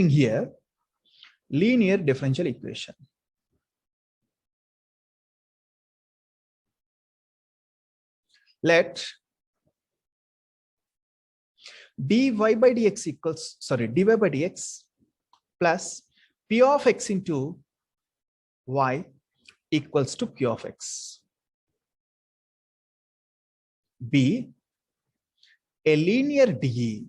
here linear differential equation. Let dy by dx equals, dy by dx plus p of x into y equals to q of x be a linear DE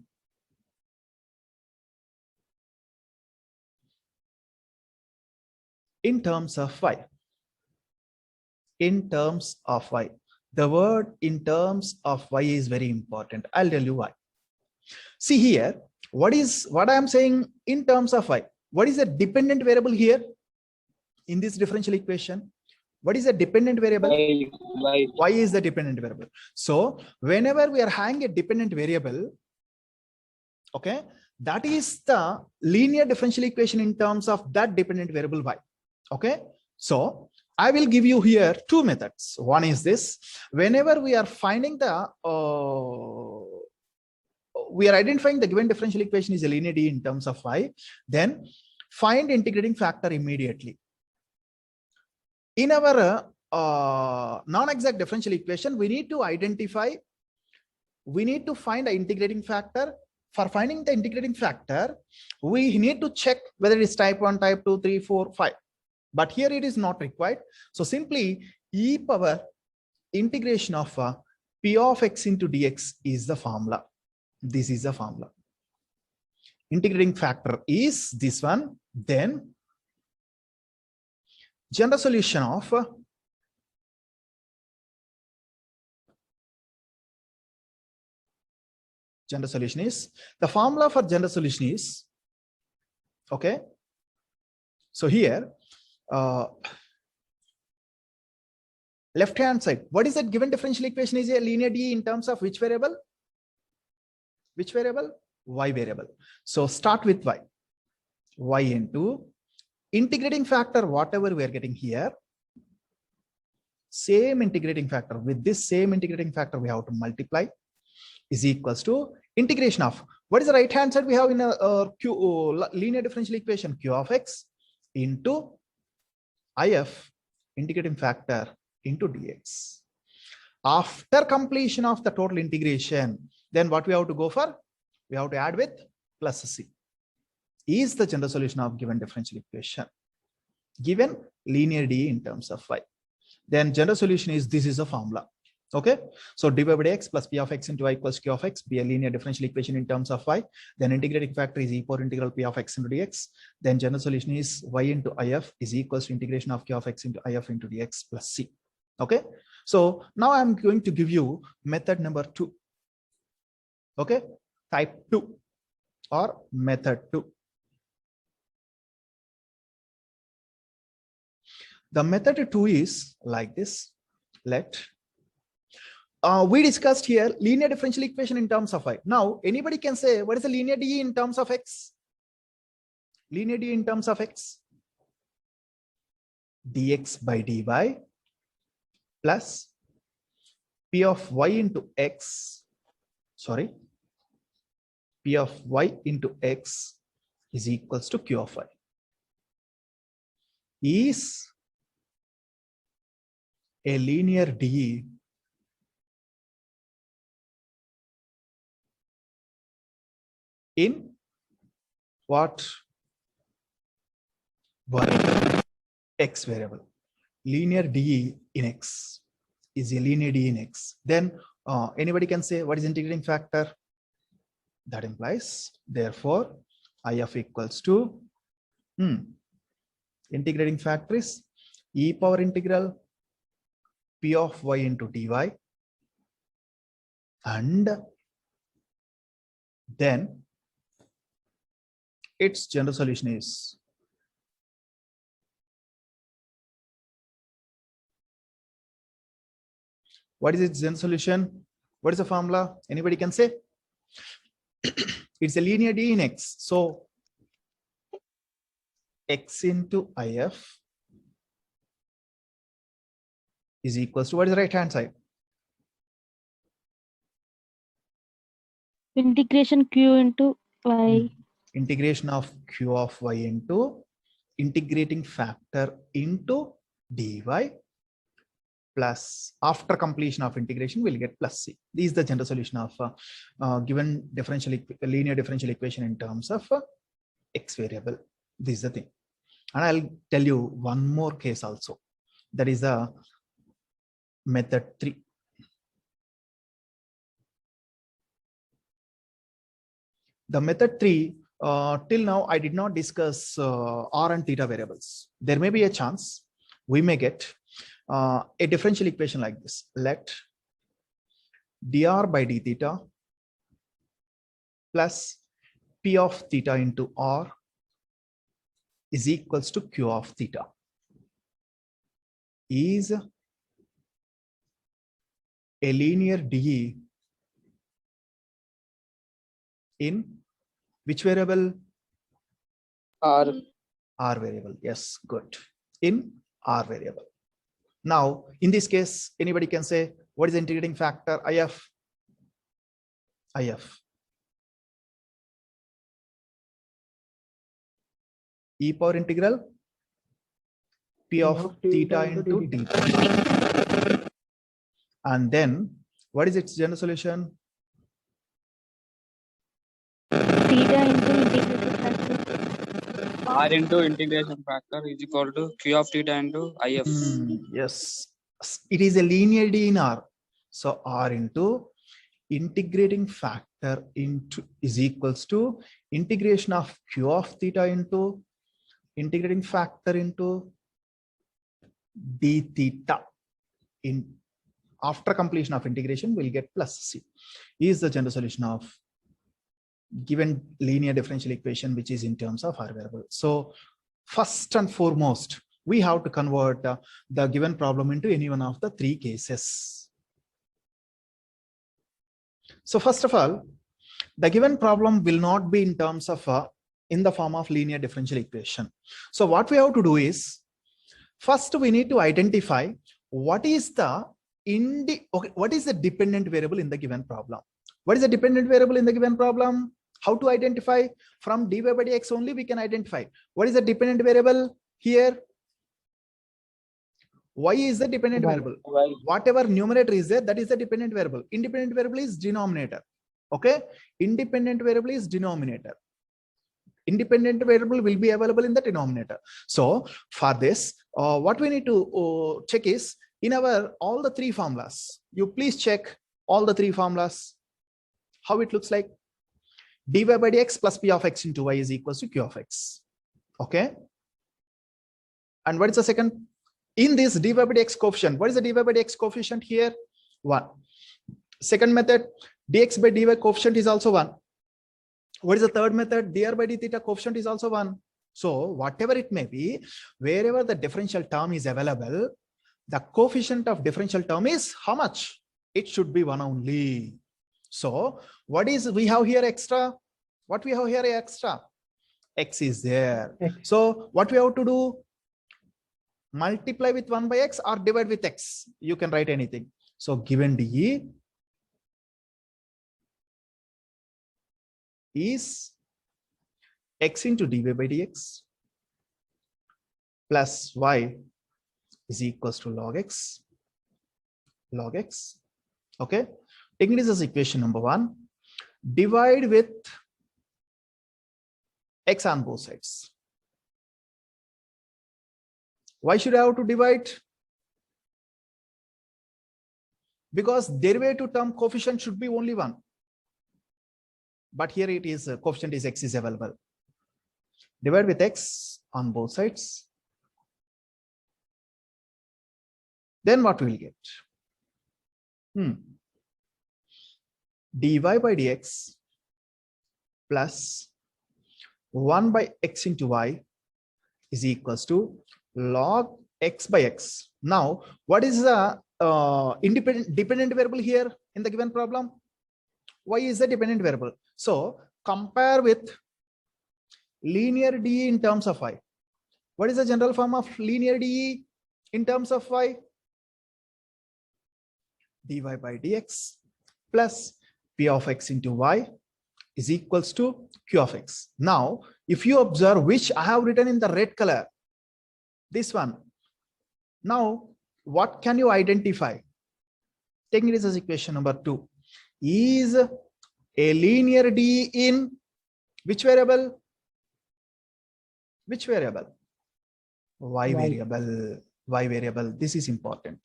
in terms of y. In terms of y. The word in terms of y is very important. I'll tell you why. See here, what I am saying in terms of y? What is the dependent variable here in this differential equation? What is the dependent variable? Y is the dependent variable. So whenever we are having a dependent variable, okay, that is the linear differential equation in terms of that dependent variable y. Okay, so I will give you here two methods. One is this: whenever we are finding the we are identifying the given differential equation is a linear D in terms of y, then find integrating factor immediately. In our non-exact differential equation, we need to find an integrating factor. For finding the integrating factor, we need to check whether it is type 1, type 2, 3, 4, 5. But here it is not required. So simply e power integration of p of x into dx is the formula. This is the formula. Integrating factor is this one. Then general solution of general solution is, the formula for general solution is, okay, so here left hand side, what is that given differential equation is a linear D in terms of which variable? Which variable? Y variable. So start with y into integrating factor, whatever we are getting here, same integrating factor, with this same integrating factor we have to multiply, is equals to integration of, what is the right hand side we have in a linear differential equation? Q of x into if integrating factor into dx. After completion of the total integration, then what we have to go for? We have to add with plus c. Is the general solution of given differential equation, given linear D in terms of y. Then general solution is, this is a formula. Okay, so dy by dx plus p of x into y equals q of x be a linear differential equation in terms of y. Then integrating factor is e power integral p of x into dx. Then general solution is y into if is equals to integration of q of x into if into dx plus c. Okay, so now I'm going to give you method number 2. Okay, type 2 or method 2. The method 2 is like this. Let we discussed here linear differential equation in terms of y. Now anybody can say, what is the linear D in terms of x? Linear D in terms of x, dx by dy plus p of y into x, p of y into x is equals to q of y. Is a linear D in what? X variable. Linear D in x is a linear D in x. Then anybody can say, what is integrating factor? That implies, therefore if equals to integrating factor is e power integral p of y into dy, and then its general solution is what is its general solution? What is the formula? Anybody can say? It's a linear D in x. So x into if is equals to, what is the right hand side? Integration q into y. integration of q of y into integrating factor into dy plus after completion of integration we'll get plus c. This is the general solution of given linear differential equation in terms of x variable. This is the thing. And I'll tell you one more case also. That is the method 3. The method 3, till now I did not discuss r and theta variables. There may be a chance we may get a differential equation like this. Let dr by d theta plus p of theta into r is equals to q of theta is a linear DE in which variable? R. R variable. Yes, good. In R variable. Now, in this case, anybody can say, what is the integrating factor? IF. IF. E power integral P of theta into d. And then, what is its general solution? Theta into integration factor. R into integration factor is equal to Q of theta into IF. Yes, it is a linear D in R. So R into integrating factor into is equals to integration of Q of theta into integrating factor into d theta. In after completion of integration, we'll get plus c. Is the general solution of given linear differential equation, which is in terms of R variable. So first and foremost, we have to convert the given problem into any one of the 3 cases. So first of all, the given problem will not be in terms of in the form of linear differential equation. So what we have to do is, first we need to identify what is the dependent variable in the given problem. What is the dependent variable in the given problem? How to identify? From dy by dx only we can identify. What is the dependent variable here? Y is the dependent variable. Whatever numerator is there, that is the dependent variable. Independent variable is denominator. Okay? Independent variable is denominator. Independent variable will be available in the denominator. So for this, what we need to check is in our all the 3 formulas. You please check all the 3 formulas. How it looks like. Dy by dx plus p of x into y is equals to q of x. Okay. And what is the second? In this dy by dx coefficient, what is the dy by dx coefficient here? 1. Second method, dx by dy coefficient is also 1. What is the third method? Dr by d theta coefficient is also 1. So whatever it may be, wherever the differential term is available, the coefficient of differential term is how much? It should be 1 only. So what is we have here extra? What we have here extra? X is there. So what we have to do? Multiply with 1 by x or divide with x. You can write anything. So given dE is x into dy by dx plus y is equals to log x. Log x. Okay. Taking this as equation number 1. Divide with x on both sides. Why should I have to divide? Because derivative term coefficient should be only 1. But here it is coefficient is x is available. Divide with x on both sides. Then what we will get? Dy by dx plus 1 by x into y is equals to log x by x. Now, what is the dependent variable here in the given problem? Y is the dependent variable. So compare with linear DE in terms of y. What is the general form of linear DE in terms of y? Dy by dx plus p of x into y is equals to Q of X. Now, if you observe, which I have written in the red color, this one. Now, what can you identify? Taking this as equation number 2. Is a linear D in which variable? Which variable? Y variable. Y variable. This is important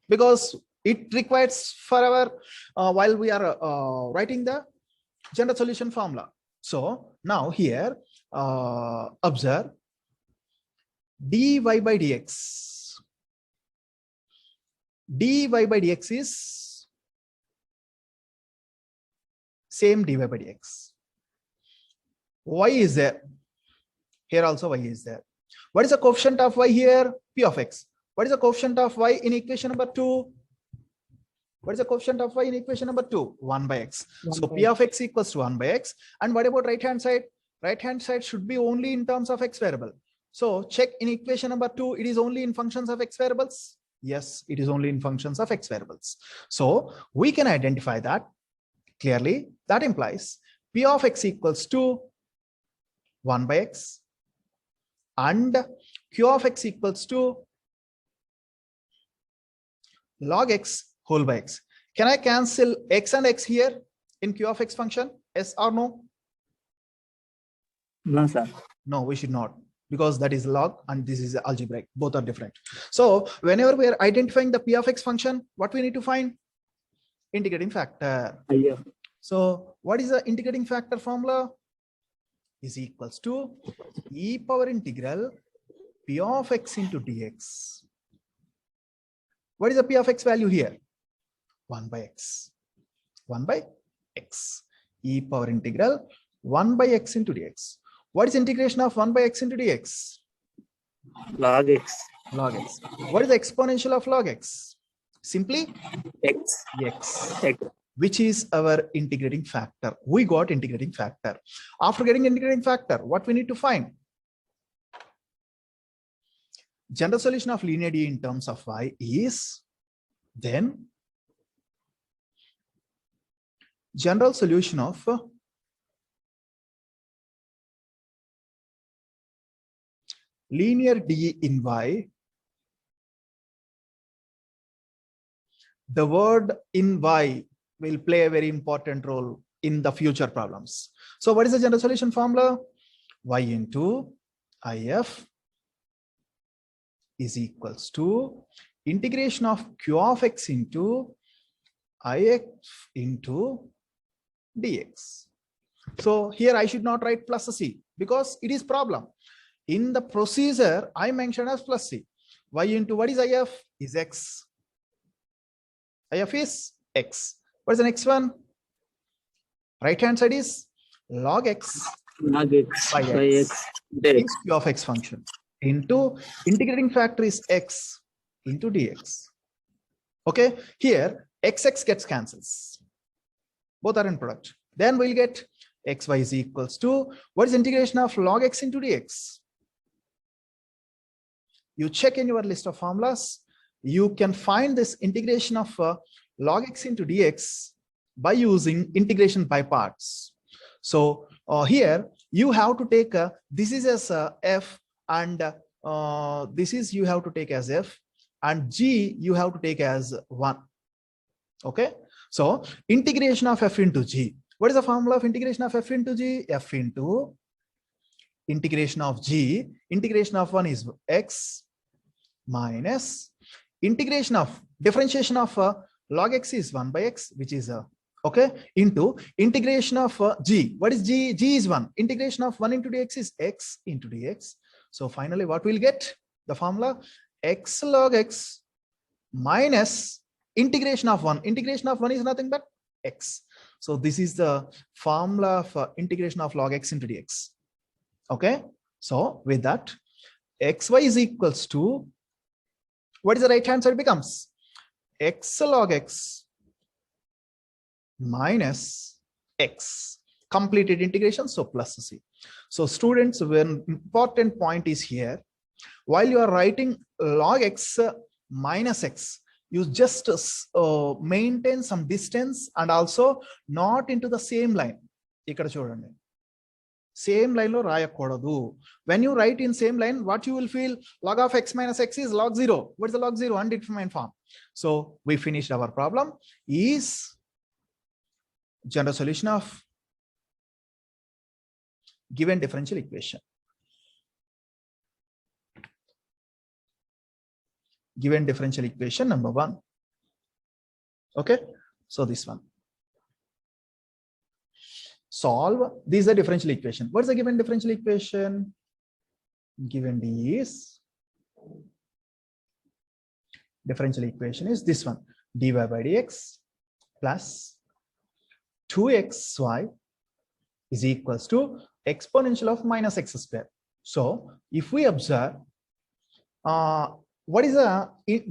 because it requires for our while we are writing the general solution formula. So now here observe dy by dx. Dy by dx is same dy by dx. Y is there. Here also y is there. What is the coefficient of y here? P of x. What is the coefficient of y in equation number 2? What is the coefficient of y in equation number 2? 1 by x. So P of x equals to 1 by x. And what about right hand side? Right hand side should be only in terms of x variable. So check in equation number 2, it is only in functions of x variables. Yes, it is only in functions of x variables. So we can identify that clearly. That implies P of x equals to 1 by x and Q of x equals to log x whole by x. Can I cancel x and x here in Q of x function? Yes or no? No, sir. No, we should not, because that is log and this is algebraic. Both are different. So whenever we are identifying the P of x function, what we need to find? Integrating factor. Yeah. So what is the integrating factor formula? Is equals to e power integral P of x into dx. What is the P of x value here? 1 by x. 1 by x. E power integral 1 by x into dx. What is integration of 1 by x into dx? Log x. Log x. What is the exponential of log x? Simply X. x, X. which is our integrating factor. We got integrating factor. After getting integrating factor, what we need to find? General solution of linear D in terms of y is then general solution of linear D in y. The word in y will play a very important role in the future problems. So what is the general solution formula? Y into if is equals to integration of Q of x into ix into dx. So here I should not write plus c because it is problem. In the procedure, I mentioned as plus c. Y into what is if? Is x. If is x. What is the next one? Right hand side is log x Log x. by By x. x. Dx. Is Q of x function into integrating factor is x into dx. Okay, here xx gets cancels. Both are in product. Then we'll get xy is equals to what is integration of log x into dx? You check in your list of formulas, you can find this integration of log x into dx by using integration by parts. So here you have to take this is as f and this is you have to take as f and g you have to take as 1. Okay, so integration of f into g. What is the formula of integration of f into g? F into integration of g, integration of 1 is x minus integration of differentiation of log x is 1 by x, which is okay, into integration of g. What is g? G is 1. Integration of 1 into dx is x into dx. So finally what we'll get? The formula x log x minus integration of 1. Integration of 1 is nothing but x. So this is the formula for integration of log x into dx. Okay, so with that xy is equals to what is the right hand side becomes x log x minus x, completed integration, so plus c. So students, one important point is here, while you are writing log x minus x, you just maintain some distance and also not into the same line. ఇక్కడ చూడండి, same line లో రాయకూడదు. when you write in same line, what you will feel, log of x minus x is log 0. What is the log 0? Undetermined form. So we finished our problem. Is general solution of given differential equation. Given differential equation number 1. Okay, so this one. Solve. This is a differential equation. What is the given differential equation? Given D is differential equation is this one: dy by dx plus 2xy is equals to exponential of minus x square. So if we observe, what is a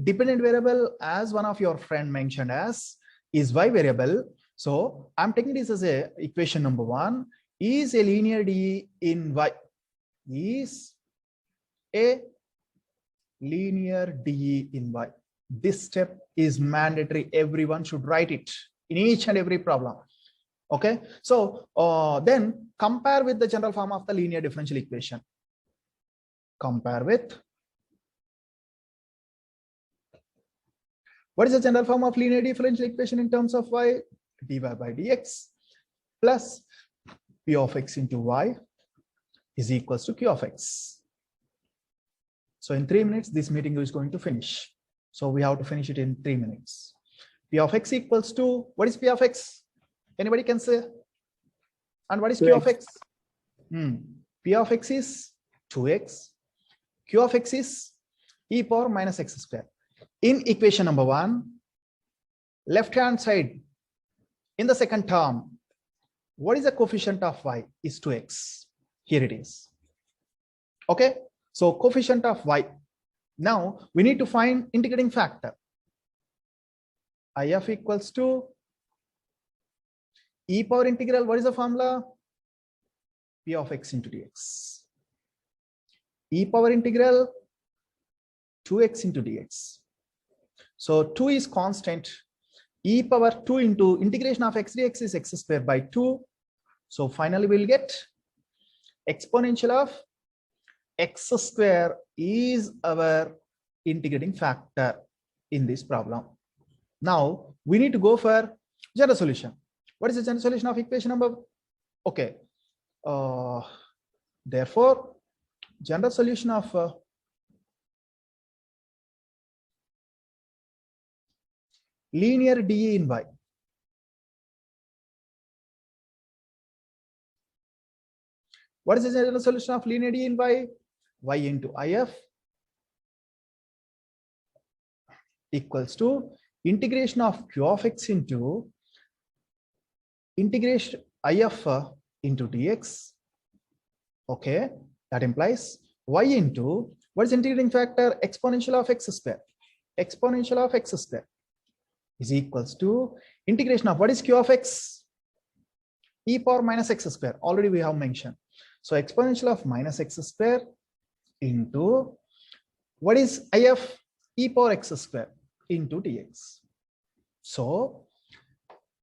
dependent variable, as one of your friend mentioned as, is y variable. So I'm taking this as a equation number 1. Is a linear D in y, is a linear D in y. This step is mandatory. Everyone should write it in each and every problem. Okay, so then compare with the general form of the linear differential equation. Compare with, what is the general form of linear differential equation in terms of y? dy by dx plus p of x into y is equals to q of x. So in 3 minutes, this meeting is going to finish. So we have to finish it in 3 minutes. P of x equals to, what is p of x? Anybody can say? And what is q of x? P of x is 2x. Q of x is e power minus x square. In equation number 1, left hand side, in the second term, what is the coefficient of y? Is 2x. Here it is. Okay, so coefficient of y. Now we need to find integrating factor. IF equals to e power integral. What is the formula? P of x into dx. E power integral 2x into dx. So 2 is constant. E power 2 into integration of x dx is x square by 2. So finally we'll get exponential of x square is our integrating factor in this problem. Now we need to go for general solution. What is the general solution of equation number? Okay, therefore general solution of linear D in y. What is the general solution of linear D in y? Y into IF equals to integration of q of x into integration IF into dx. Okay, that implies y into, what is integrating factor? Exponential of x square. Exponential of x square is equals to integration of, what is q of x? E power minus x square. Already we have mentioned. So exponential of minus x square into, what is IF? E power x square into dx. So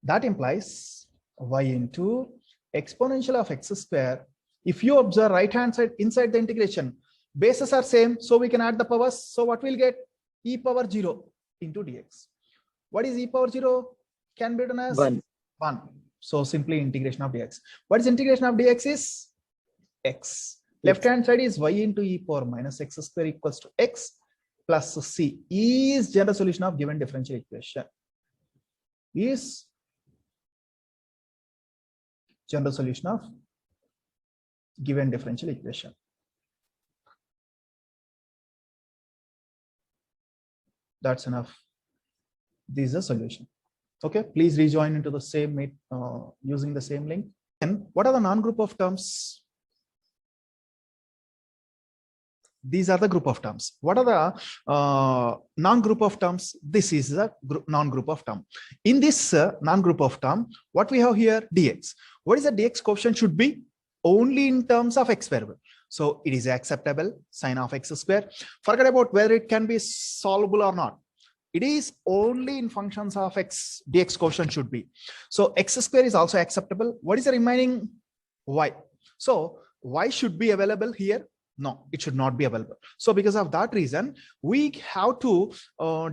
that implies y into exponential of x square. If you observe right hand side inside the integration, bases are same, so we can add the powers. So what we'll get? E power 0 into dx. What is e power 0? Can be written as 1. 1. So simply integration of dx. What is integration of dx is x. Left hand side is y into e power minus x square equals to x plus c. Is general solution of given differential equation. Is general solution of given differential equation. That's enough. This is a solution. Okay, please rejoin into the same meet using the same link. And what are the non-group of terms? These are the group of terms. What are the non-group of terms? This is the non-group of term. In this non-group of term, what we have here? Dx. What is the dx coefficient should be? Only in terms of x variable. So it is acceptable, sine of x square. Forget about whether it can be solvable or not. It is only in functions of x, dx quotient should be. So x square is also acceptable. What is the remaining? Y. So y should be available here. No, it should not be available. So because of that reason, we have to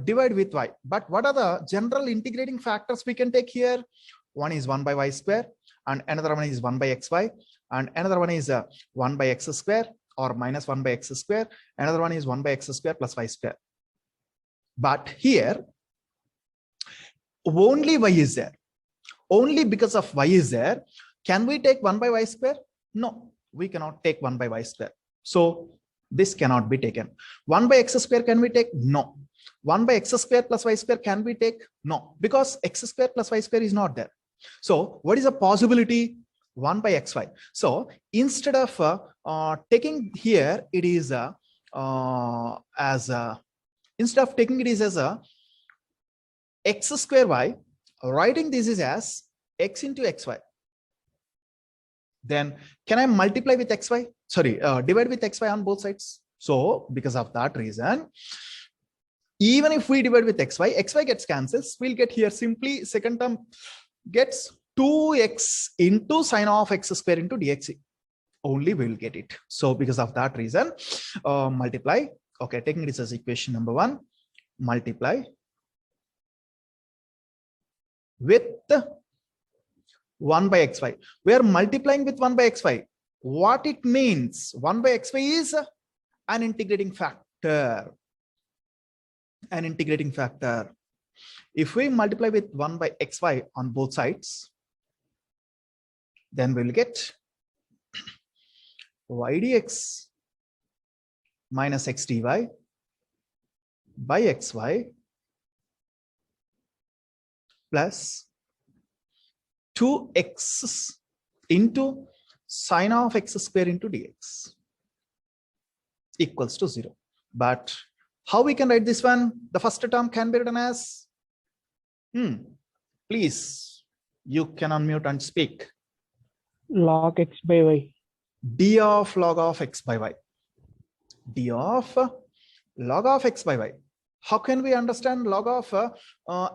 divide with y. But what are the general integrating factors we can take here? One is 1 by y square, and another one is 1 by xy, and another one is 1 by x square or minus 1 by x square. Another one is 1 by x square plus y square. But here, only y is there. Only because of y is there, can we take 1 by y square? No, we cannot take 1 by y square. So this cannot be taken. 1 by x square can we take? No. 1 by x square plus y square can we take? No, because x square plus y square is not there. So what is a possibility? 1 by xy. So instead of taking here, it is instead of taking it is as a x square y, writing this is as x into xy. Then can I multiply with xy? Sorry, divide with xy on both sides. So because of that reason, even if we divide with xy, xy gets cancels. We'll get here simply second term gets 2x into sine of x square into dx. Only we'll get it. So because of that reason, multiply. Okay, taking this as equation number 1, multiply with 1 by xy. We are multiplying with 1 by xy. What it means? 1 by xy is an integrating factor. An integrating factor. If we multiply with 1 by xy on both sides, then we'll get y dx minus x dy by xy plus 2x into sine of x square into dx equals to 0. But how we can write this one? The first term can be written as, please, you can unmute and speak. Log x by y. D of log of x by y. D of log of x by y. How can we understand log of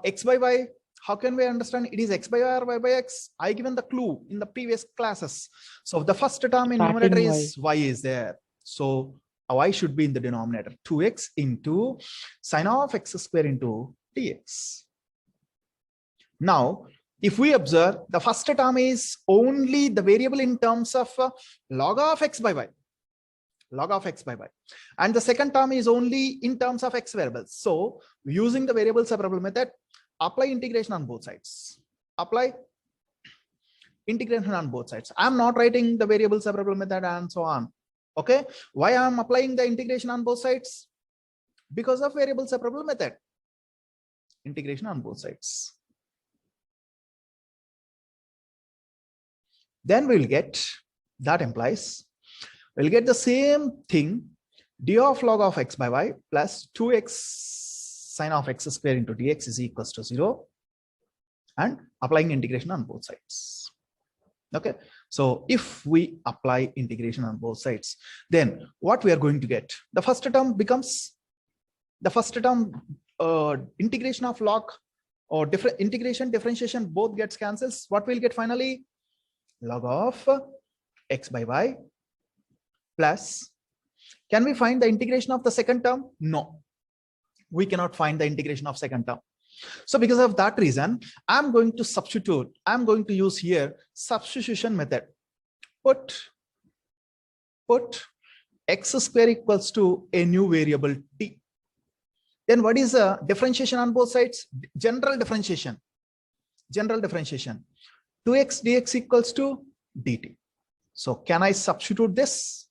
x by y? How can we understand it is x by y or y by x? I given the clue in the previous classes. So the first term in numerator is y is there. So y should be in the denominator. 2x into sine of x square into dx. Now, if we observe, the first term is only the variable in terms of log of x by y. Log of x by y. And the second term is only in terms of x variables. So using the variable separable method, apply integration on both sides. Apply integration on both sides. I'm not writing the variable separable method and so on. Okay. Why I'm applying the integration on both sides? Because of variable separable method. Integration on both sides. Then we'll get, that implies, we'll get the same thing, d of log of x by y plus 2x sine of x square into dx is equals to 0, and applying integration on both sides. Okay, so if we apply integration on both sides, then what we are going to get? The first term becomes, the first term integration of log or differentiation both gets cancels. What we'll get finally? Log of x by y plus, can we find the integration of the second term? No, we cannot find the integration of second term. So because of that reason, I'm going to substitute, I'm going to use here substitution method. Put x square equals to a new variable t. Then what is the differentiation on both sides? General differentiation. 2x dx equals to dt. So can I substitute this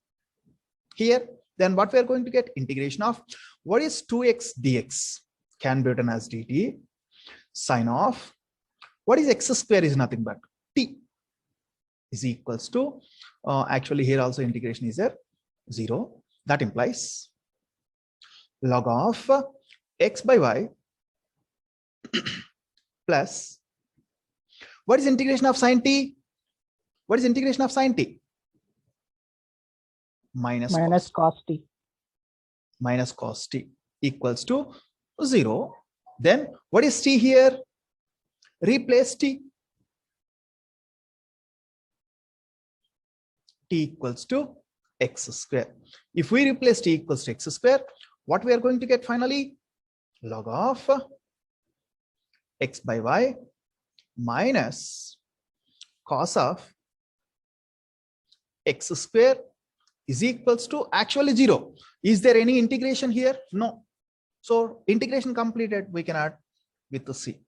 here? Then what we are going to get? Integration of what is 2x dx can be written as dt sine of what is x square is nothing but t is equals to actually here also integration is there 0. That implies log of x by y plus, what is integration of sine t? What is integration of sine t? Minus Cos t. Minus cos t equals to 0. Then what is t here? Replace t. T equals to x square. If we replace t equals to x square, what we are going to get finally? Log of x by y minus cos of x square is equals to actually 0. Is there any integration here? No. So integration completed, we can add with the c.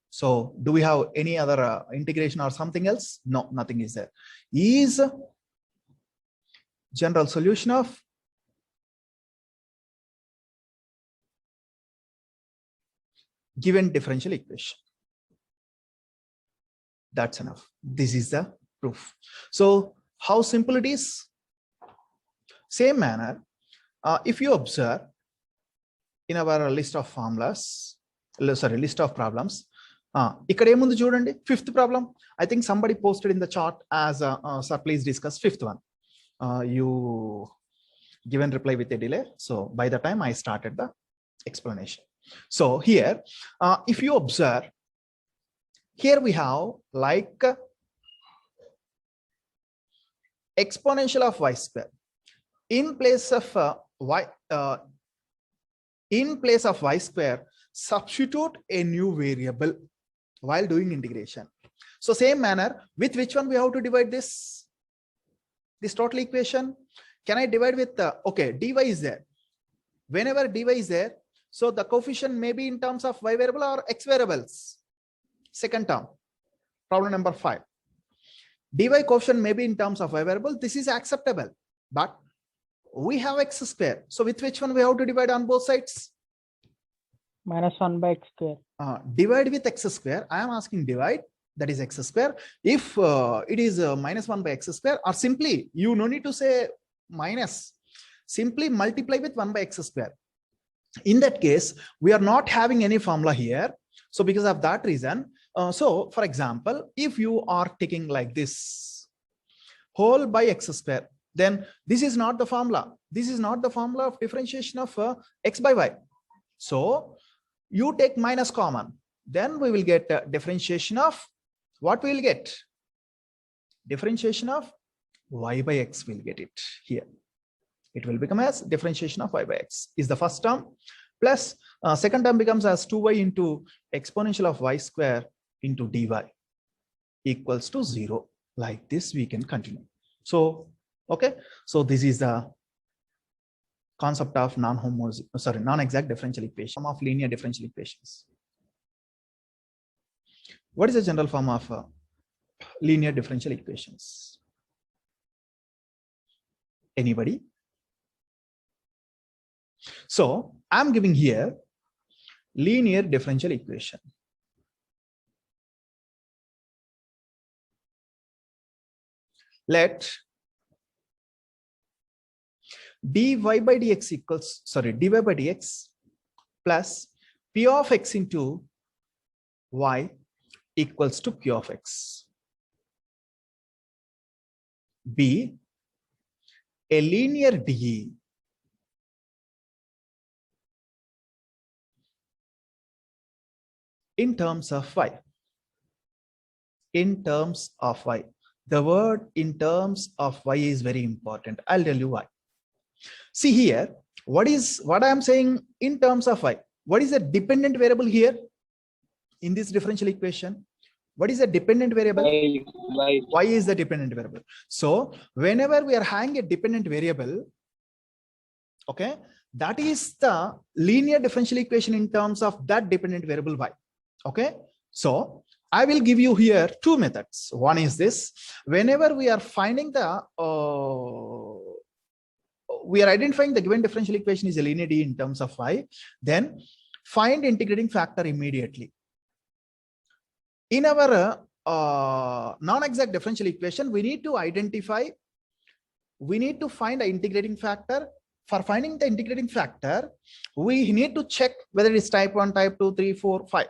So do we have any other integration or something else? No, nothing is there. Is general solution of given differential equation. That's enough. This is the proof. So how simple it is? Same manner, if you observe in our list of formulas, list of problems, ఇక్కడ ఏముంది చూడండి, fifth problem. I think somebody posted in the chart as sir, please discuss fifth one. You given reply with a delay. So by the time I started the explanation. So here, if you observe, here we have like exponential of y square. In place of y square, substitute a new variable while doing integration. So same manner, with which one we have to divide this total equation? Can I divide with okay, dy is there. Whenever dy is there, so the coefficient may be in terms of y variable or x variables. Second term, problem number 5. Dy coefficient may be in terms of y variable. This is acceptable, but we have x square. So with which one we have to divide on both sides? Minus 1 by x square. Divide with x square. I am asking divide, that is x square. If it is minus 1 by x square, or simply you no need to say minus, simply multiply with 1 by x square. In that case, we are not having any formula here. So because of that reason, so for example, if you are taking like this whole by x square, then this is not the formula. This is not the formula of differentiation of x by y. So you take minus common, then we will get differentiation of what we will get? Differentiation of y by x, we'll get it here. It will become as differentiation of y by x is the first term, plus second term becomes as 2y into exponential of y square into dy equals to 0. Like this we can continue. So okay, so this is the concept of non-exact differential equation of linear differential equations. What is the general form of linear differential equations? Anybody? So I'm giving here linear differential equation. Let dy by dx equals, dy by dx plus p of x into y equals to q of x be a linear DE in terms of y. In terms of y. The word in terms of y is very important. I'll tell you why. See here, what I am saying in terms of y. What is the dependent variable here in this differential equation? What is the dependent variable? Y is the dependent variable. So whenever we are having a dependent variable, okay, that is the linear differential equation in terms of that dependent variable y. Okay, so I will give you here two methods. One is this: whenever we are finding the we are identifying the given differential equation is a linear D in terms of y, then find integrating factor immediately. In our non-exact differential equation, we need to find an integrating factor. For finding the integrating factor, we need to check whether it is type 1, type 2, 3, 4, 5.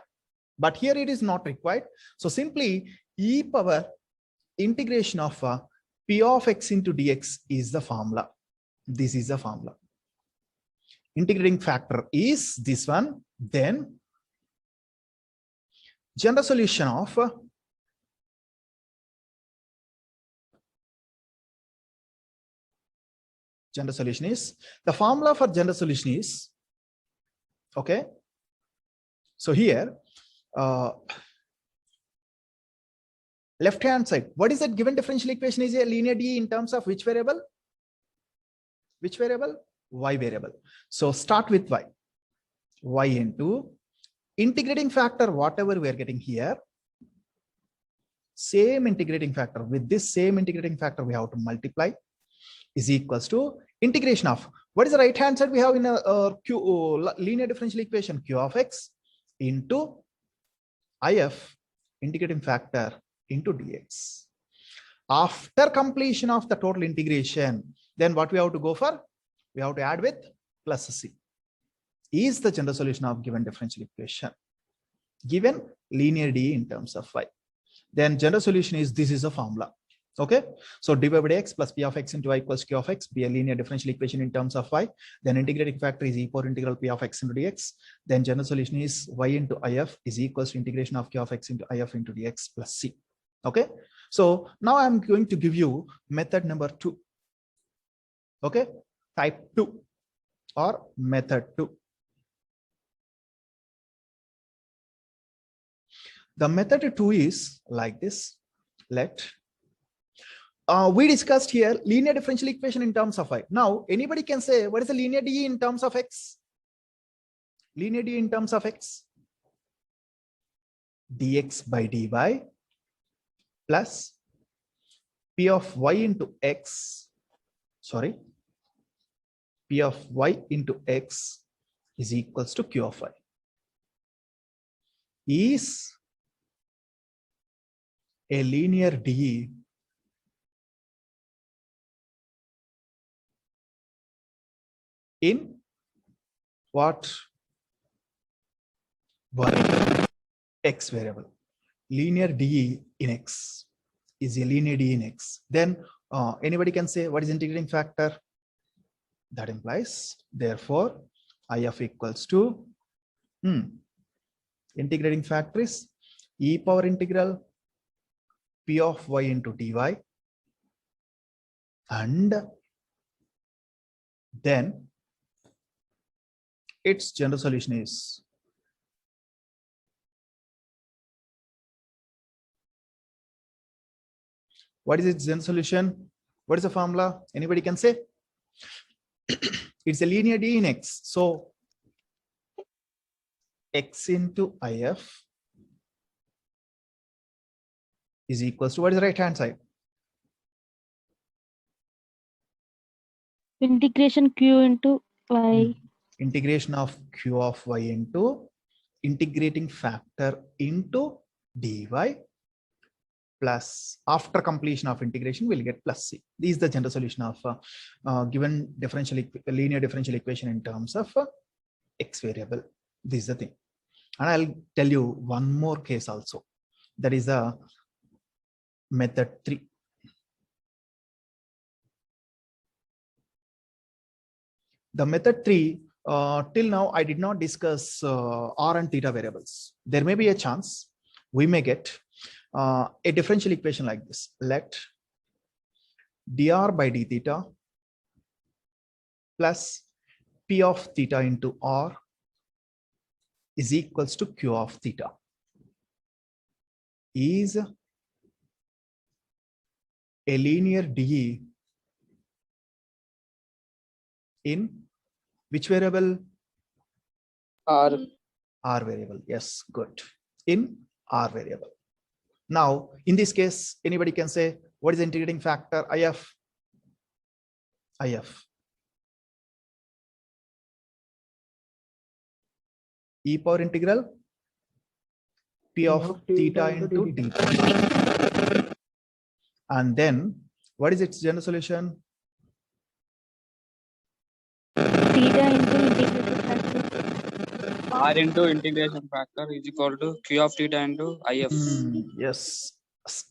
But here it is not required. So simply e power integration of p of x into dx is the formula. This is the formula. Integrating factor is this one. Then general solution of general solution is, the formula for general solution is, okay. So here, left hand side, what is that given differential equation is a linear D in terms of which variable? Which variable? Y variable. So start with Y. Y into integrating factor, whatever we are getting here, same integrating factor, with this same integrating factor we have to multiply, is equals to integration of, what is the right hand side we have in a linear differential equation? Q of x into if integrating factor into dx. After completion of the total integration, then what we have to go for? We have to add with plus c. Is the general solution of given differential equation, given linear D in terms of y. Then general solution is, this is a formula. Okay, so dy by x plus p of x into y equals q of x, be a linear differential equation in terms of y. Then integrating factor is e power integral p of x into dx. Then general solution is y into if is equals to integration of q of x into if into dx plus c. Okay, so now I'm going to give you method number 2. Okay, type 2 or method 2. The method 2 is like this. We discussed here linear differential equation in terms of y. Now, anybody can say, what is the linear D in terms of x? Linear D in terms of x? Dx by dy plus p of y into x, sorry, p of y into x is equals to q of y. Is a linear D in what? Y, x variable. Linear D in x is a linear D in x. Then anybody can say, what is integrating factor? That implies, therefore, if equals to integrating factor is e power integral p of y into dy, and then its general solution is what is its general solution? What is the formula? Anybody can say? It's a linear D in x. So x into if is equals to, what is the right hand side? Integration q into y. Integration of q of y into integrating factor into dy plus, after completion of integration we'll get plus c. This is the general solution of given linear differential equation in terms of x variable. This is the thing. And I'll tell you one more case also. That is the method 3. The method 3, till now I did not discuss r and theta variables. There may be a chance we may get a differential equation like this. Let dr by d theta plus p of theta into r is equals to q of theta is a linear D in which variable? R. R variable. Yes, good. In R variable. Now, in this case, anybody can say, what is the integrating factor? if. E power integral p of theta into d. And then, what is its general solution? Theta into integration factor. R into integration factor is equal to q of theta into if. Yes,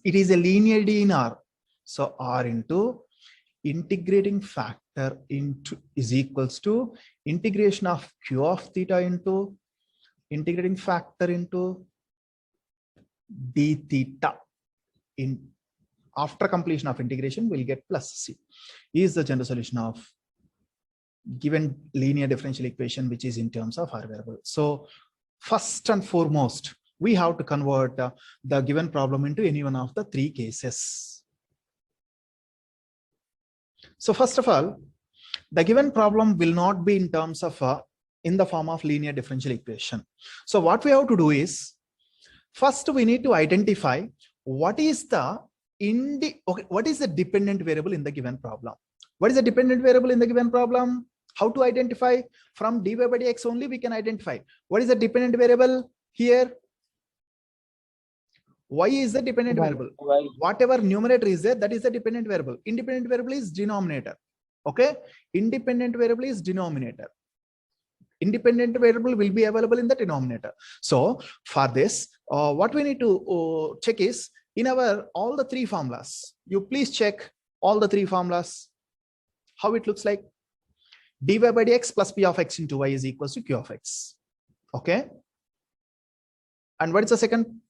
it is a linear D in R. So R into integrating factor into is equals to integration of q of theta into integrating factor into d theta in after completion of integration we'll get plus c is the general solution of given linear differential equation which is in terms of r variable. So first and foremost we have to convert the given problem into any one of the three cases. So first of all, the given problem will not be in terms of in the form of linear differential equation. So what we have to do is, first we need to identify what is the what is the dependent variable in the given problem. What is the dependent variable in the given problem? How to identify? From dy by dx only we can identify. What is the dependent variable here? Y is the dependent variable. Y. Whatever numerator is there, that is the dependent variable. Independent variable is denominator. Okay, independent variable is denominator. Independent variable will be available in the denominator. So for this, what we need to check is in our all the three formulas. You please check all the three formulas. How it looks like. Dy by dx plus p of x into y is equals to q of x. Okay. And what is the second?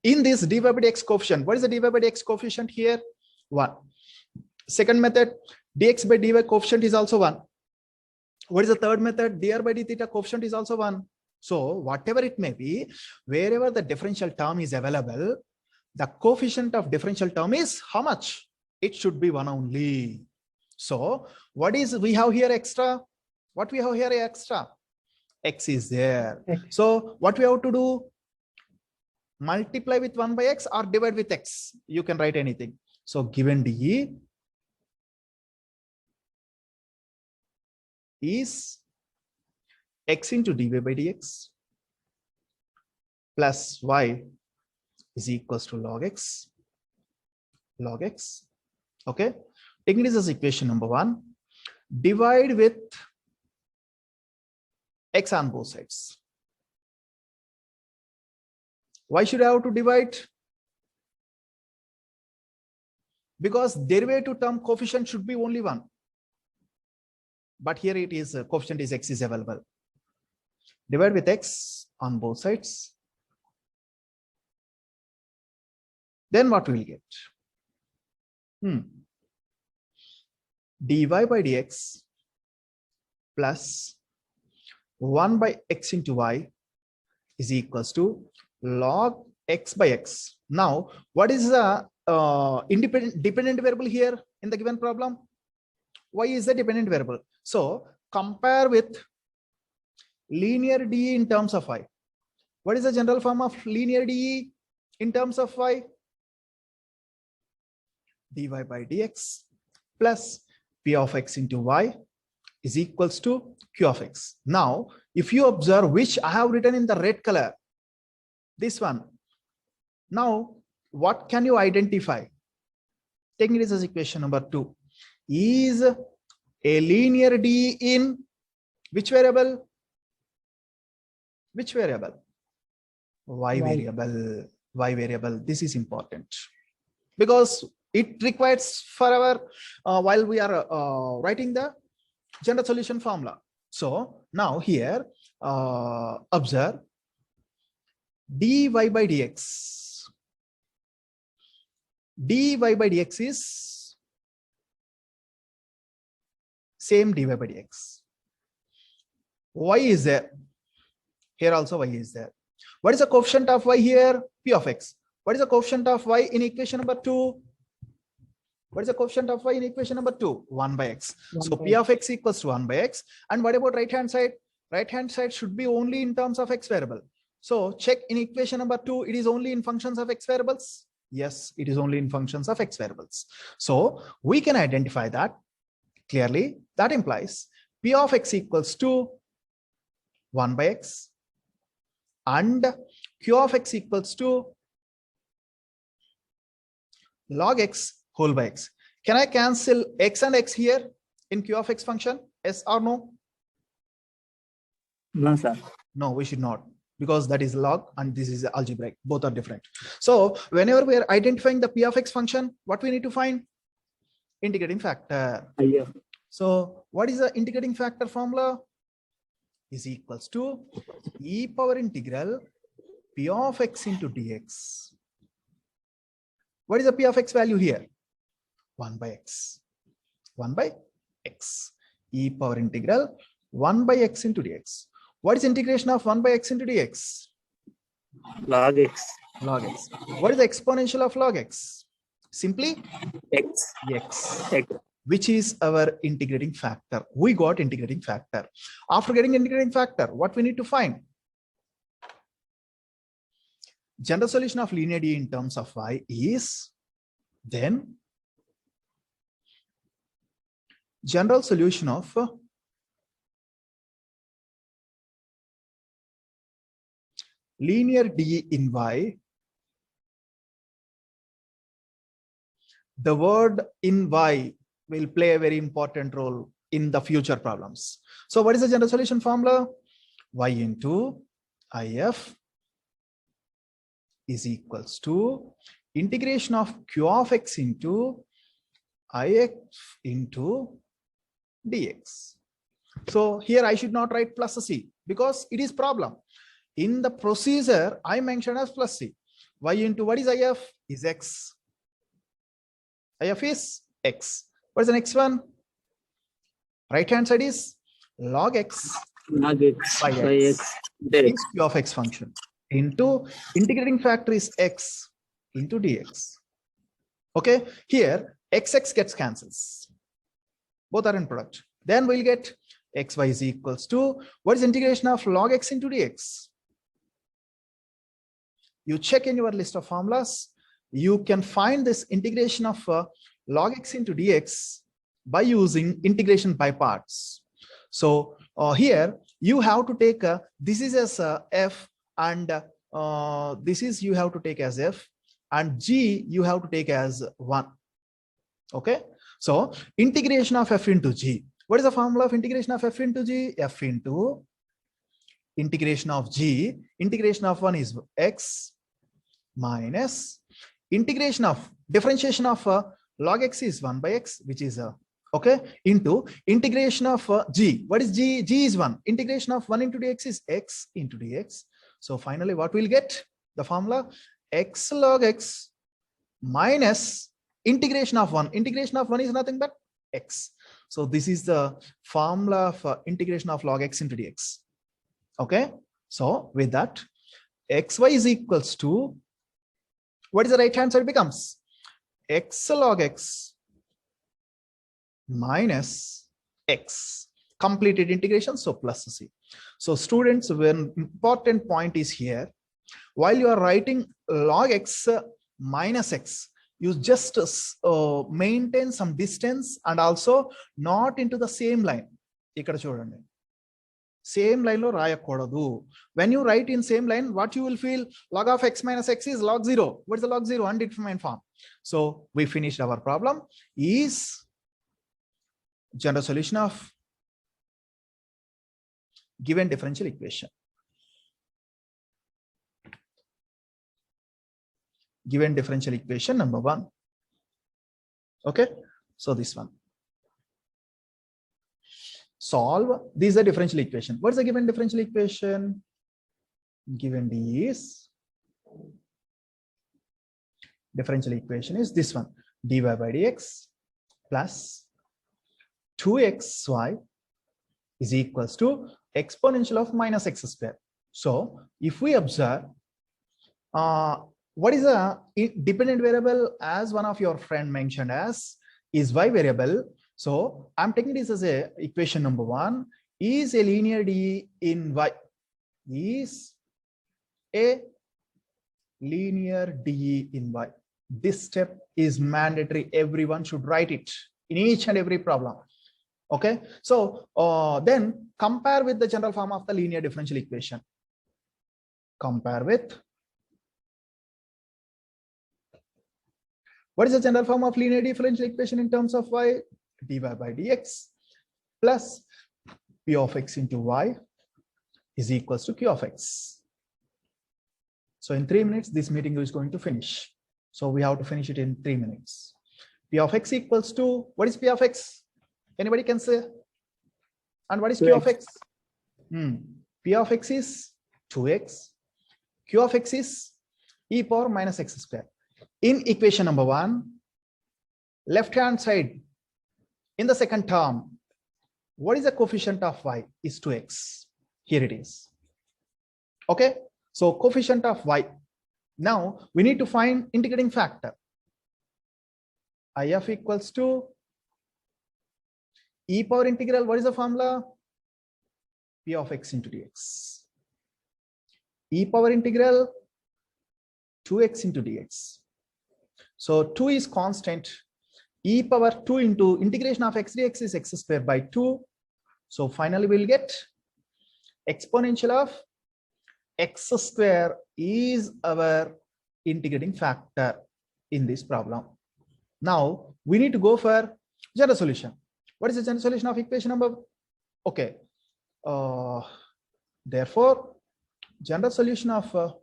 In this dy by dx coefficient, what is the dy by dx coefficient here? 1. Second method, dx by dy coefficient is also 1. What is the third method? dr by d theta coefficient is also 1. So whatever it may be, wherever the differential term is available, the coefficient of differential term is how much? It should be 1 only. So what is we have here extra? What we have here extra? X is there. So what we have to do? Multiply with 1 by x or divide with x. You can write anything. So given dE is x into dy by dx plus y is equals to log x. Log x. Okay. Taking this as equation number 1. Divide with x on both sides. Why should I have to divide? Because derivative term coefficient should be only 1. But here it is coefficient is x is available. Divide with x on both sides. Then what we will get? Dy by dx plus 1 by x into y is equals to log x by x. Now, what is the dependent variable here in the given problem? Y is the dependent variable. So compare with linear dE in terms of y. What is the general form of linear dE in terms of y? Dy by dx plus p of x into y is equals to q of x. Now, if you observe which I have written in the red color, this one. Now, what can you identify? Taking this as equation number 2. Is a linear dE in which variable? Which variable? Y variable. Y variable. This is important because it requires for our while we are writing the general solution formula. So now here observe dy by dx. Dy by dx is same dy by dx. Y is there. Here also y is there. What is the coefficient of y here? P of x. What is the coefficient of y in equation number 2? What is the coefficient of y in equation number 2? 1 by x. So P of x equals to 1 by x. And what about right hand side? Right hand side should be only in terms of x variable. So check in equation number 2, it is only in functions of x variables. Yes, it is only in functions of x variables. So we can identify that clearly. That implies P of x equals to 1 by x and Q of x equals to log x whole by x. Can I cancel x and x here in Q of x function? Yes or no? No, sir. No, we should not, because that is log and this is algebraic. Both are different. So whenever we are identifying the P of x function, what we need to find? Integrating factor. Yeah. So what is the integrating factor formula? Is equals to e power integral P of x into dx What is the p of x value here? 1 by x. 1 by x. E power integral 1 by x into dx. What is integration of 1 by x into dx? Log x. Log x. What is the exponential of log x? Simply X. x, X. which is our integrating factor. We got integrating factor. After getting integrating factor, what we need to find? General solution of linear D in terms of y is then general solution of linear D in y. The word in y will play a very important role in the future problems. So what is the general solution formula? Y into if is equals to integration of q of x into ix into dx. So here I should not write plus c because it is problem. In the procedure, I mentioned as plus c. Y into what is if? Is x. If is x. What is the next one? Right hand side is log x Log x. by By x. x. Dx. Is q of x function into integrating factor is x into dx. Okay, here xx gets cancels. Both are in product. Then we'll get xy is equals to what is integration of log x into dx? You check in your list of formulas. You can find this integration of log x into dx by using integration by parts. So here you have to take this is as f and this is you have to take as f and g you have to take as 1. Okay, so integration of f into g. What is the formula of integration of f into g? F into integration of g. Integration of 1 is x minus integration of differentiation of log x is 1 by x, which is okay, into integration of g. What is g? G is 1. Integration of 1 into dx is x into dx. So finally what we'll get? The formula x log x minus integration of 1. Integration of 1 is nothing but x. So this is the formula for integration of log x into dx. Okay, so with that xy is equals to what is the right hand side becomes x log x minus x, completed integration, so plus c. So students, one important point is here, while you are writing log x minus x, you just maintain some distance and also not into the same line. Ikkada chudandi, same line lo rayakodadu. When you write in same line, what you will feel? Log of x minus x is log 0. What is the log 0? Undefined form. So we finished our problem. Is general solution of given differential equation. Given differential equation number 1. Okay, so this one. Solve. This is a differential equation. What is the given differential equation? Given D is differential equation is this one: dy by dx plus 2xy is equals to exponential of minus x square. So if we observe, what is a dependent variable, as one of your friend mentioned as, is y variable. So I'm taking this as a equation number 1. Is a linear D in y? Is a linear D in y? This step is mandatory. Everyone should write it in each and every problem. Okay, so then compare with the general form of the linear differential equation. Compare with what is the general form of linear differential equation in terms of y? Dy by dx plus p of x into y is equals to q of x. So in 3 minutes, this meeting is going to finish. So we have to finish it in 3 minutes. P of x equals to, what is p of x? Anybody can say? And what is q of x? P of x is 2x. Q of x is e power minus x square. In equation number 1, left hand side in the second term, what is the coefficient of y is 2x. Here it is. Okay, so coefficient of y. Now we need to find integrating factor. IF equals to e power integral. What is the formula? P of x into dx. E power integral 2x into dx. So 2 is constant. E power 2 into integration of x dx is x square by 2. So finally we'll get exponential of x square is our integrating factor in this problem. Now we need to go for general solution. What is the general solution of equation number? Okay. Therefore, general solution of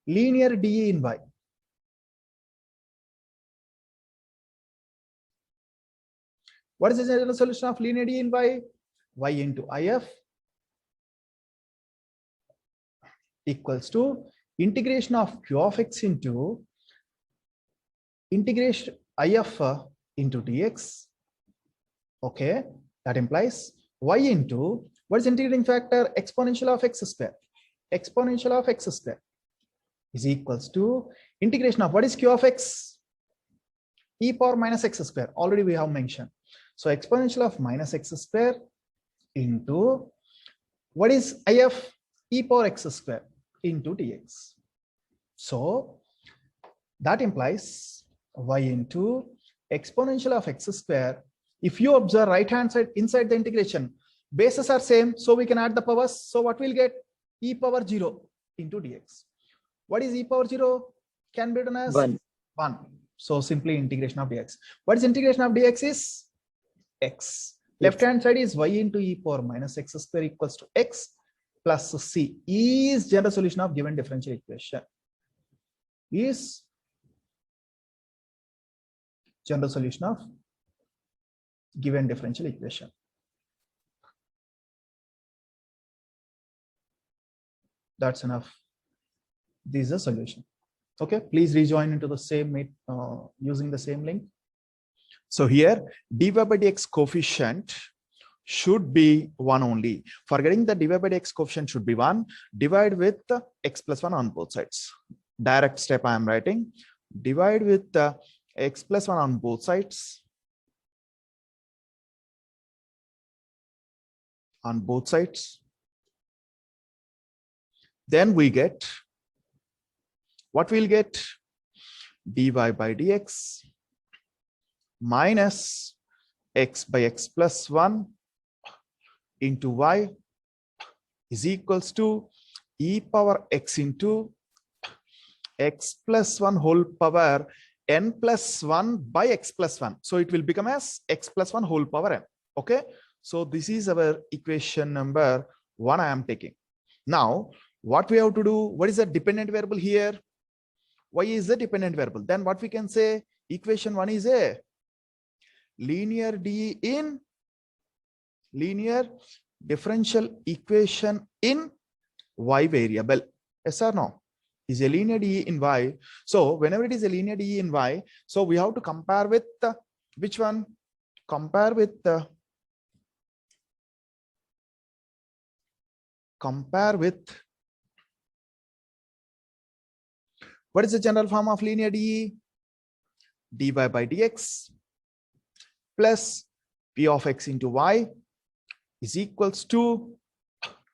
linear dE in y. What is the general solution of linear dE in y? Y into IF equals to integration of q of x into integration IF into dx. Okay, that implies y into what is integrating factor? Exponential of x square. Exponential of x square is equals to integration of what is q of x? E power minus x square. Already we have mentioned. So exponential of minus x square into what is IF? E power x square into dx. So that implies y into exponential of x square. If you observe right hand side inside the integration, bases are same, so we can add the powers. So what we'll get? E power 0 into dx. What is e power 0? Can be written as 1. 1. So simply integration of dx. What is integration of dx is x. Left hand side is y into e power minus x square equals to x plus c is general solution of given differential equation. Is general solution of given differential equation. That's enough. This is a solution. Okay, please rejoin into the same meet using the same link. So here dy by dx coefficient should be 1 only. Forgetting the dy by dx coefficient should be 1. Divide with x plus 1 on both sides. Direct step I am writing. Divide with x plus 1 on both sides. On both sides. Then we get what we'll get? Dy by dx minus x by x plus 1 into y is equals to e power x into x plus 1 whole power n plus 1 by x plus 1. So it will become as x plus 1 whole power n. Okay. So this is our equation number 1 I am taking. Now, what we have to do? What is the dependent variable here? Y is the dependent variable. Then what we can say? Equation 1 is a linear dE in linear differential equation in y variable. Yes or no? Is a linear dE in y. So whenever it is a linear dE in y, so we have to compare with which one? Compare with what is the general form of linear dE? Dy by dx plus p of x into y is equals to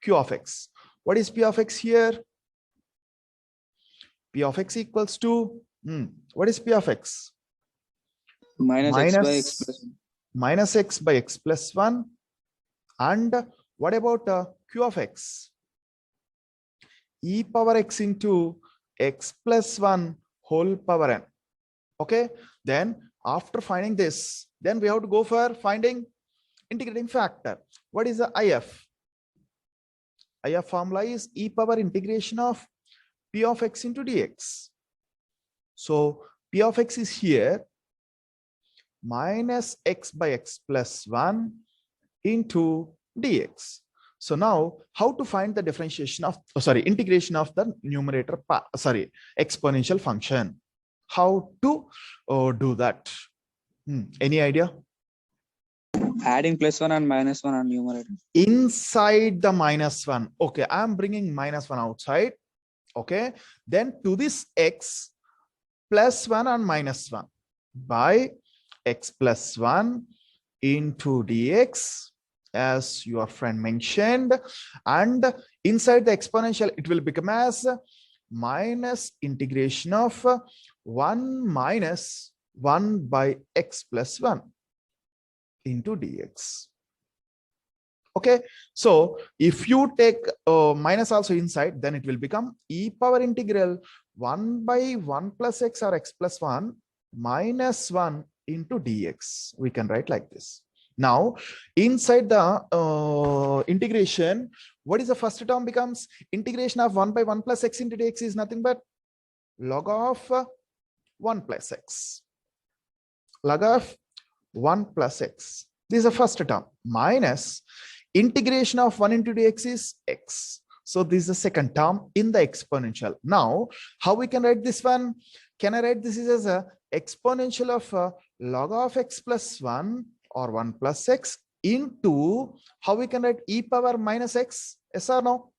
q of x. What is p of x here? P of x equals to what is p of x? Minus x by x plus 1. Minus x by x plus 1. And what about q of x? E power x into x plus 1 whole power n. Okay, then after finding this, then we have to go for finding integrating factor. What is the IF? IF formula is e power integration of p of x into dx. So p of x is here minus x by x plus 1 into dx. So now how to find the differentiation of, integration of the numerator, exponential function? How to do that? Any idea? Adding +1 and -1 on numerator. Inside the -1. Okay, I'm bringing -1 outside. Okay, then to this x +1 and -1 by x +1 into dx, as your friend mentioned, and inside the exponential it will become as minus integration of 1 minus 1 by x +1 into dx. Okay, so if you take minus also inside, then it will become e power integral 1 by 1 plus x or x +1 minus 1 into dx. We can write like this. Now inside the integration, what is the first term becomes? Integration of 1 by 1 plus x into dx is nothing but log of 1 plus x. Log of 1 plus x. This is the first term. Minus integration of 1 into dx is x. So this is the second term in the exponential. Now, how we can write this one? Can I write this as a exponential of log of x +1 or 1 plus x into, how we can write e power minus x? Yes or no?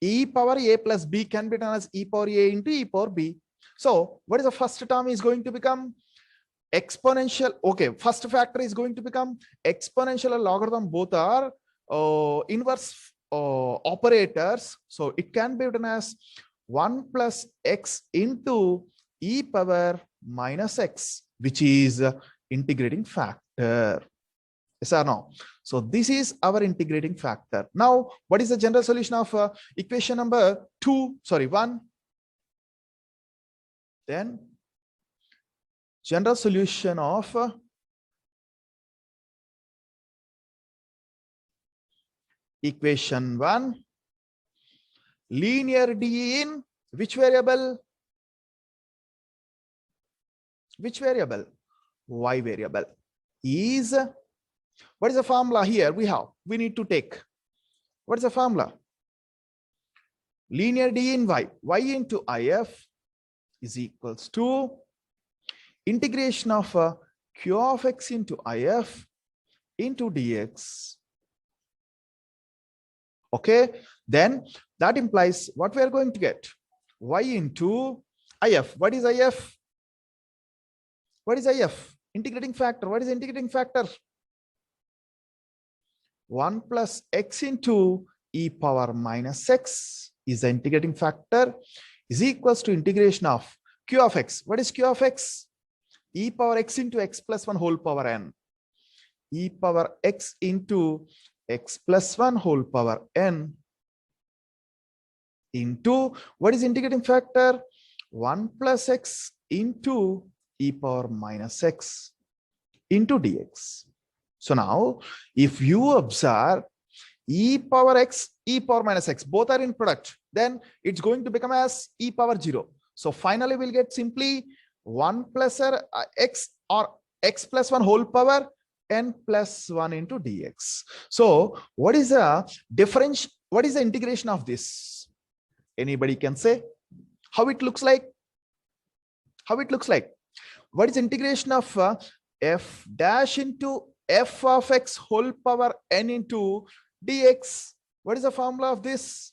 E power a plus b can be written as e power a into e power b. So what is the first term is going to become? Exponential. Okay, first factor is going to become exponential and logarithm. Both are inverse operators. So it can be written as 1 plus x into e power minus x, which is integrating factor. Yes or no? So this is our integrating factor. Now, what is the general solution of equation number 1? Then general solution of equation 1, linear D in which variable? Which variable? Y variable. Is, what is the formula here? We need to take. What is the formula? Linear D in y. Y into if is equals to integration of q of x into if into dx. Okay, then that implies what we are going to get? Y into if. What is if? What is if? Integrating factor. What is integrating factor? 1 plus x into e power minus x is the integrating factor, is equals to integration of q of x. What is q of x? E power x into x +1 whole power n. E power x into x +1 whole power n into, what is integrating factor? 1 plus x into e power minus x into dx. So now if you observe e power x, e power minus x, both are in product, then it's going to become as e power 0. So finally we'll get simply 1 plus x or x +1 whole power n +1 into dx. So what is the difference? What is the integration of this? Anybody can say how it looks like? How it looks like? What is integration of f dash into f of x whole power n into dx? What is the formula of this?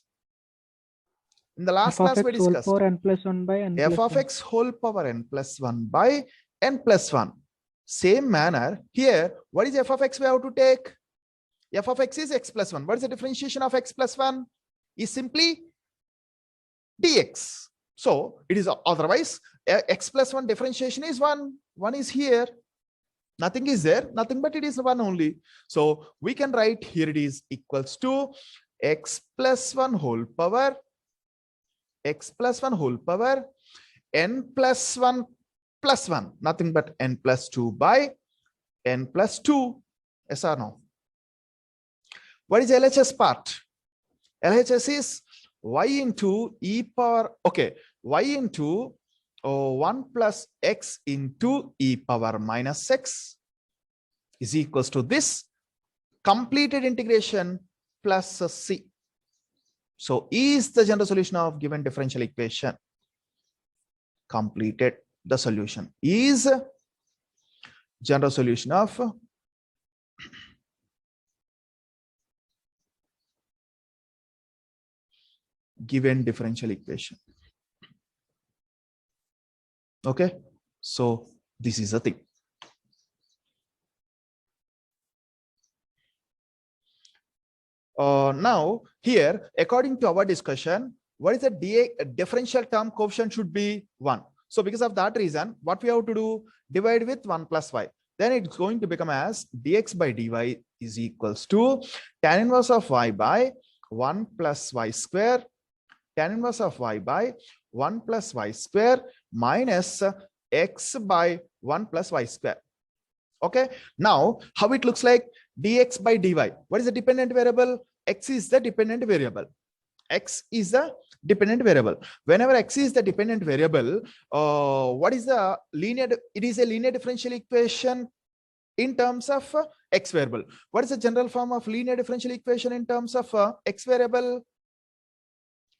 In the last class we discussed n plus 1 by n f plus of 1. x whole power n +1 by n +1. Same manner here, what is f of x we have to take? F of x is x +1. What is the differentiation of x +1? Is simply dx. So it is otherwise x +1 differentiation is 1. 1 is here. Nothing is there, nothing but it is 1 only. So we can write here it is equals to x +1 whole power, x +1 whole power, n +1 +1, nothing but n +2 by n +2. Yes or no? What is LHS part? LHS is y into e power, okay, y into 1 plus x into e power minus x is equals to this completed integration plus c. So E is the general solution of given differential equation. Completed the solution. E is general solution of given differential equation. Okay, so this is the thing. Now here, according to our discussion, what is the differential term coefficient should be 1. So because of that reason, what we have to do, divide with 1 plus y. Then it's going to become as dx by dy is equals to tan inverse of y by 1 plus y square, tan inverse of y by 1 plus y square minus x by 1 plus y square. Okay, now how it looks like dx by dy. What is the dependent variable? X is the dependent variable. X is the dependent variable. Whenever x is the dependent variable, what is the linear? It is a linear differential equation in terms of x variable. What is the general form of linear differential equation in terms of x variable?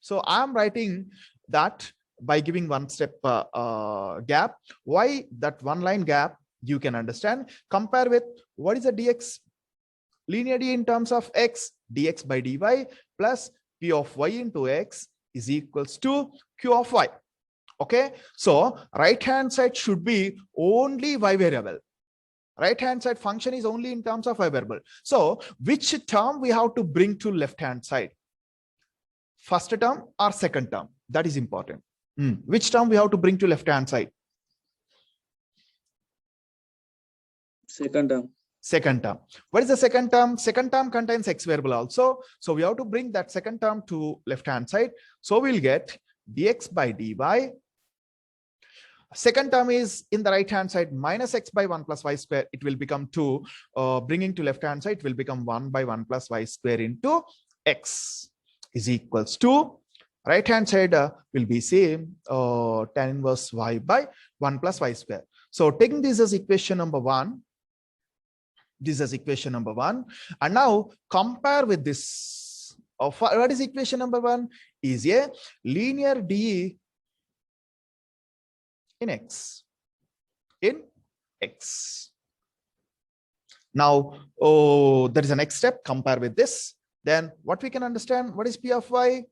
So I am writing that by giving one step gap. Why that one line gap? You can understand. Compare with what is the dx linear d in terms of x, dx by dy plus p of y into x is equals to q of y. Okay, so right hand side should be only y variable. Right hand side function is only in terms of y variable. So which term we have to bring to left hand side? First term or second term? That is important. Which term we have to bring to left hand side? Second term. Second term. What is the second term? Second term contains x variable also. So we have to bring that second term to left hand side. So we'll get dx by dy. Second term is in the right hand side minus x by 1 plus y square. It will become 2. Bringing to left hand side, it will become 1 by 1 plus y square into x is equals to right hand side will be same tan inverse y by 1 plus y square. So taking this as equation number 1. This is equation number 1. And now compare with this. What is equation number 1? Is a linear d in x. In x. Now, there is a next step. Compare with this. Then what we can understand? What is p of y?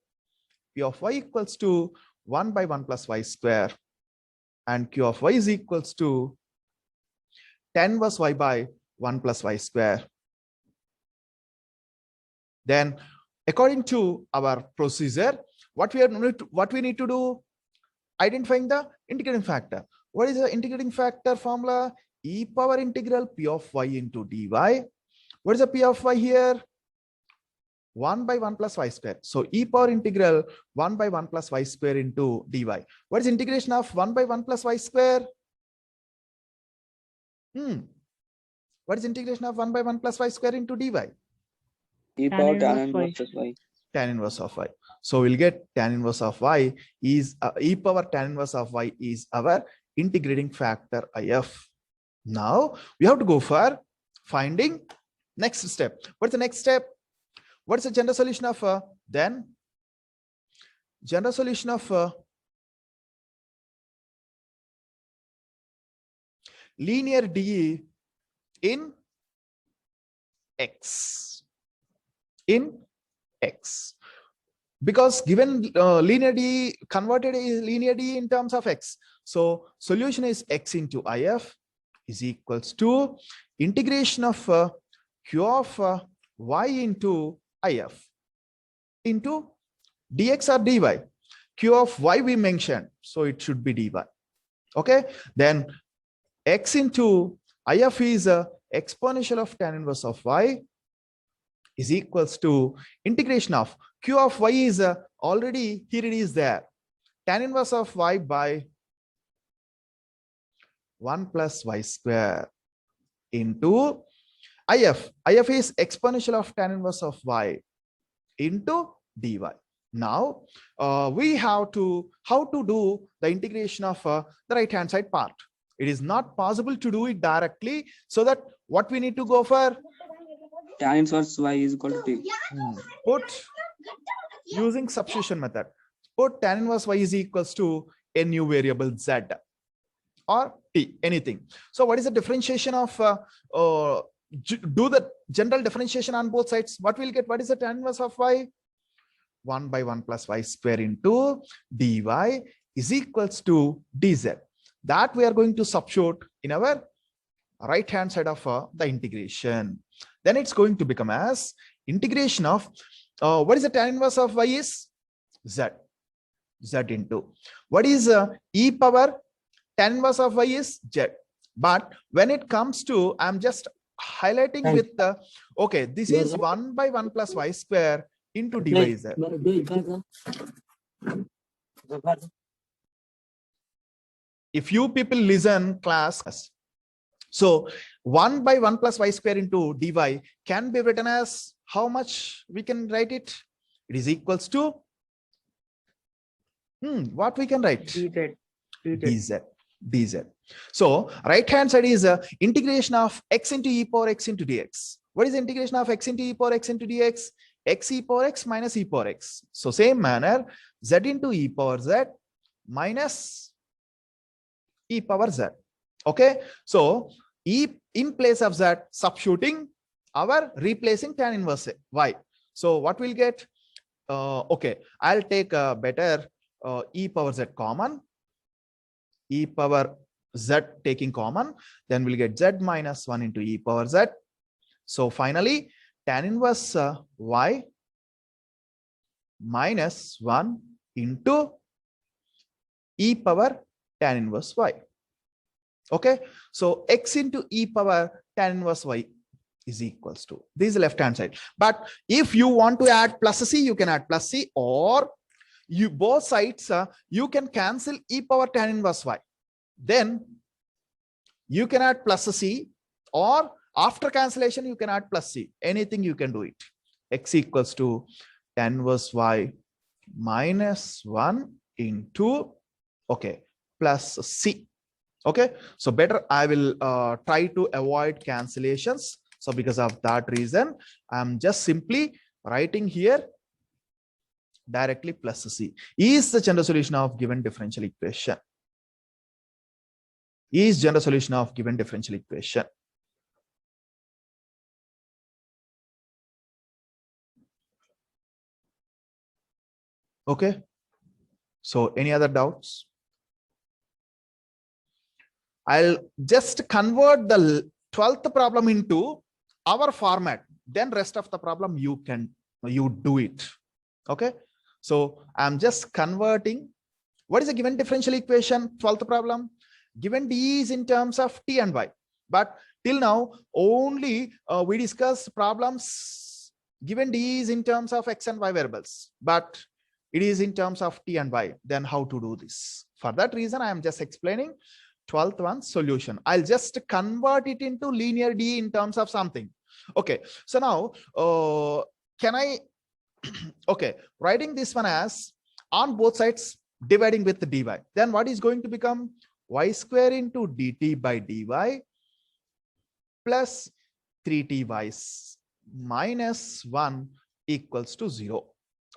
P of y equals to 1 by 1 plus y square. And q of y is equals to tan inverse y by 1 plus y square. Then according to our procedure, what we need to do, identifying the integrating factor. What is the integrating factor formula? E power integral p of y into dy. What is the p of y here? 1 by 1 plus y square. So e power integral 1 by 1 plus y square into dy. What is integration of 1 by 1 plus y square? What is integration of 1 by 1 plus y square into dy? E power tan inverse y. Tan inverse of y. So we'll get tan inverse of y is e power tan inverse of y is our integrating factor if. Now we have to go for finding next step. What's the next step? What's the general solution of then? General solution of linear d in x. In x. Because given linear d converted is linear d in terms of x. So solution is x into if is equals to integration of q of y into if into dx or dy. Q of y we mentioned, so it should be dy. Okay, then x into if is exponential of tan inverse of y is equals to integration of q of y is already here, it is there, tan inverse of y by 1 plus y square into if. If is exponential of tan inverse of y into dy. Now we have to how to do the integration of the right hand side part. It is not possible to do it directly, so that what we need to go for, tan inverse y is equal to t. Put using substitution method. Put tan inverse y is equals to a new variable z or t, anything. So what is the differentiation of do the general differentiation on both sides? What we'll get? What is the tan inverse of y? 1 by 1 plus y square into dy is equals to dz. That we are going to substitute in our right hand side of the integration. Then it's going to become as integration of what is the tan inverse of y is? Z into what is e power tan inverse of y is z. But when it comes to, I'm just highlighting with the, okay, this is 1 by 1 plus y square into dy z. If you people listen class, so 1 by 1 plus y square into dy can be written as how much we can write it? It is equals to what we can write? dz. So right hand side is integration of x into e power x into dx. What is the integration of x into e power x into dx? X e power x minus e power x. So same manner, z into e power z minus e power z. Okay, so e in place of z, substituting our replacing tan inverse y. So what we'll get? Okay, I'll take a better e power z common, e power z taking common, then we'll get z minus 1 into e power z. So finally, tan inverse y minus 1 into e power tan inverse y. Okay, so x into e power tan inverse y is equals to, this is the left hand side. But if you want to add plus c, you can add plus c, or you both sides you can cancel e power tan inverse y. Then you can add plus c, or after cancellation you can add plus c. Anything you can do it. X equals to tan inverse y minus 1 into, okay, plus c. Okay, so better I will try to avoid cancellations. So because of that reason, I'm just simply writing here directly plus c. Is the general solution of given differential equation. Is general solution of given differential equation. Okay, so any other doubts? I'll just convert the 12th problem into our format, then rest of the problem you do it. Okay, so I'm just converting. What is a given differential equation? 12th problem. Given d is in terms of t and y, but till now only we discussed problems given d is in terms of x and y variables, but it is in terms of t and y. Then how to do this? For that reason, I am just explaining 12th one solution. I'll just convert it into linear d in terms of something. Okay, so now can I okay, writing this one as on both sides dividing with the dy, then what is going to become? Y square into dt by dy plus 3ty minus 1 equals to 0.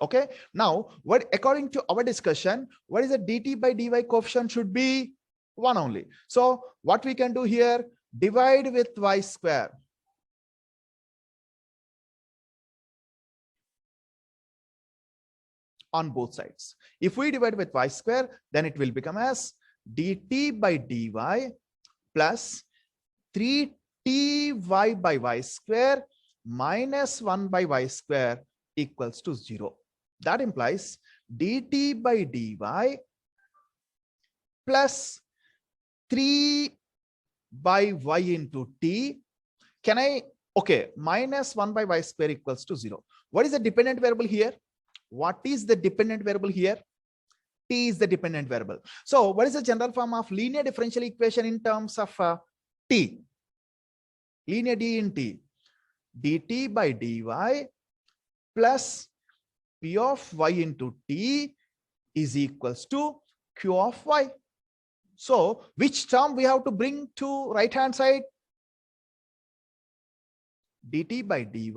Okay, now what, according to our discussion, what is the dt by dy coefficient should be 1 only. So what we can do here, divide with y square. On both sides. If we divide with y square, then it will become as dt by dy plus 3ty by y square minus 1 by y square equals to 0. That implies dt by dy plus 3 by y into t. Can I, okay, minus 1 by y square equals to 0. What is the dependent variable here? What is the dependent variable here? T is the dependent variable. So what is the general form of linear differential equation in terms of t? Linear d in t. dt by dy plus p of y into t is equals to q of y. So which term we have to bring to right hand side? dt by dy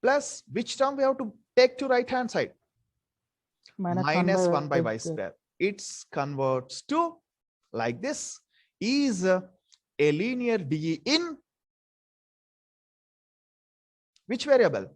plus which term we have to take to right hand side? Minus 1 by y square. It's converts to like this, is a linear DE in which variable?